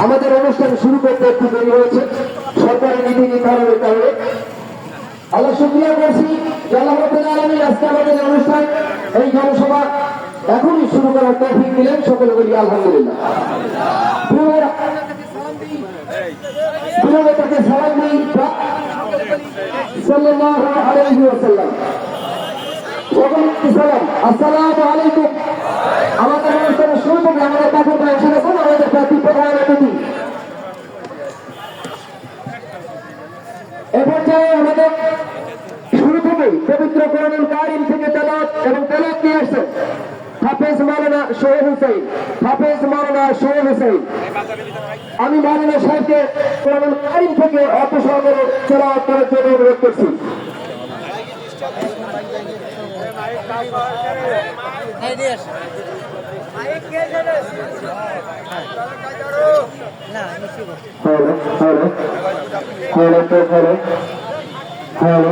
আমাদের অনুষ্ঠান শুরু করতে একটু দেরি হয়েছে সরকারি নীতি নির্ধারণের কারণে। আল্লাহ শুকরিয়া করছি যে আল্লাহ রাব্বুল আলামিন আজকে আমাদের অনুষ্ঠান এই জনসভা এখনই শুরু করার তৌফিক দিলেন। সকলে বলি আলহামদুলিল্লাহ। প্রিয়তাকে সালাম দিই সাল্লাল্লাহু আলাইহি ওয়াসাল্লাম। সালাম আসসালামু আলাইকুম। আমাদের অনুষ্ঠানের শুরু থেকে আমাদের কাকুর ভাই এসে গেছেন, আমাদের প্রার্থী প্রধান অতিথি। এ পর্যায়ে আমাদের শুরু থেকেই পবিত্র কোরআনুল কারীম থেকে তেলাওয়াত এবং তেলাওয়াত নিয়ে আসছেন হাফেজ মাওলানা সোহেল হোসেন। হাফেজ মাওলানা সোহেল হোসেন, আমি মাওলানা সাহেবকে কোরআনুল কারীম থেকে অর্থ সহকারে তেলাওয়াত করার জন্য অনুরোধ করছি। হ্যালো